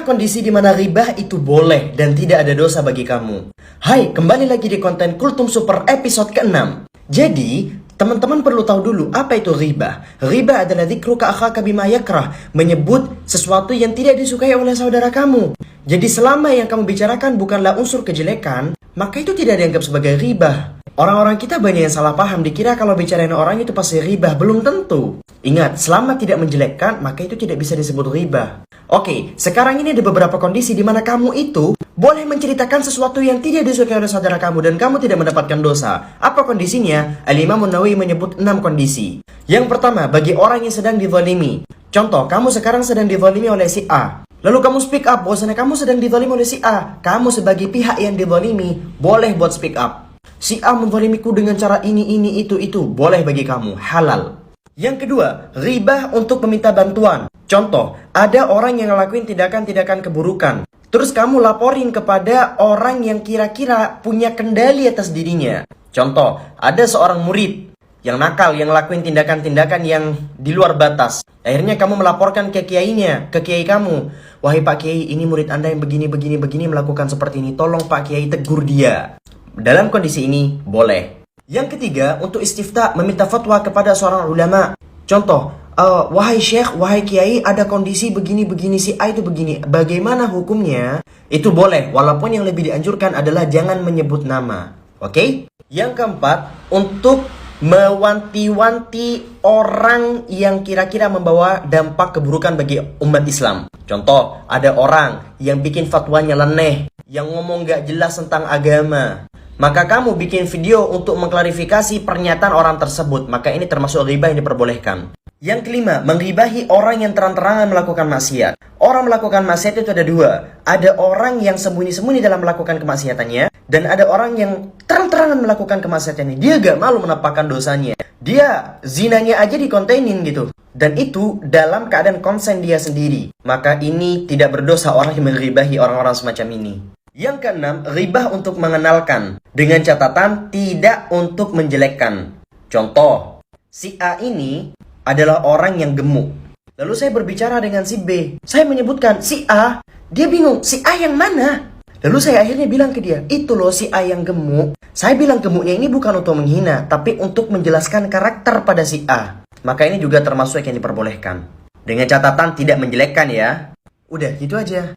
Apakah kondisi di mana ribah itu boleh dan tidak ada dosa bagi kamu? Hai, kembali lagi di konten Kultum Super episode ke-6. Jadi, teman-teman perlu tahu dulu apa itu ribah. Ribah adalah dzikruka akhaka bima yakrah, menyebut sesuatu yang tidak disukai oleh saudara kamu. Jadi selama yang kamu bicarakan bukanlah unsur kejelekan, maka itu tidak dianggap sebagai ribah. Orang-orang kita banyak yang salah paham, dikira kalau bicarain orang itu pasti ribah, belum tentu. Ingat, selama tidak menjelekkan, maka itu tidak bisa disebut ribah. Oke, sekarang ini ada beberapa kondisi di mana kamu itu boleh menceritakan sesuatu yang tidak disukai oleh saudara kamu dan kamu tidak mendapatkan dosa. Apa kondisinya? Al-Imam An-Nawawi menyebut 6 kondisi. Yang pertama, bagi orang yang sedang dizalimi. Contoh, kamu sekarang sedang dizalimi oleh si A. Lalu kamu speak up bahwasanya kamu sedang dizalimi oleh si A. Kamu sebagai pihak yang dizalimi boleh buat speak up. Si A menzalimiku dengan cara ini, itu, boleh bagi kamu, halal. Yang kedua, ribah untuk meminta bantuan. Contoh, ada orang yang ngelakuin tindakan-tindakan keburukan. Terus kamu laporin kepada orang yang kira-kira punya kendali atas dirinya. Contoh, ada seorang murid yang nakal, yang ngelakuin tindakan-tindakan yang di luar batas. Akhirnya kamu melaporkan ke kiainya, ke kiai kamu. Wahai Pak Kiai, ini murid Anda yang begini melakukan seperti ini. Tolong Pak Kiai tegur dia. Dalam kondisi ini, boleh. Yang ketiga, untuk istifta, meminta fatwa kepada seorang ulama. Contoh, wahai syekh, wahai kiai, ada kondisi begini, si A itu begini. Bagaimana hukumnya? Itu boleh, walaupun yang lebih dianjurkan adalah jangan menyebut nama. Oke? Yang keempat, untuk mewanti-wanti orang yang kira-kira membawa dampak keburukan bagi umat Islam. Contoh, ada orang yang bikin fatwanya leneh, yang ngomong gak jelas tentang agama. Maka kamu bikin video untuk mengklarifikasi pernyataan orang tersebut. Maka ini termasuk ghibah yang diperbolehkan. Yang kelima, menghibahi orang yang terang-terangan melakukan maksiat. Orang melakukan maksiat itu ada dua. Ada orang yang sembunyi-sembunyi dalam melakukan kemaksiatannya. Dan ada orang yang terang-terangan melakukan kemaksiatannya. Dia gak malu menampakkan dosanya. Dia zinanya aja dikontenin gitu. Dan itu dalam keadaan konsen dia sendiri. Maka ini tidak berdosa orang yang menghibahi orang-orang semacam ini. Yang keenam, ribah untuk mengenalkan. Dengan catatan tidak untuk menjelekkan. Contoh, si A ini adalah orang yang gemuk. Lalu saya berbicara dengan si B. Saya menyebutkan si A. Dia bingung, si A yang mana? Lalu saya akhirnya bilang ke dia, itu loh si A yang gemuk. Saya bilang gemuknya ini bukan untuk menghina, tapi untuk menjelaskan karakter pada si A. Maka ini juga termasuk yang diperbolehkan. Dengan catatan tidak menjelekkan ya. Udah, gitu aja.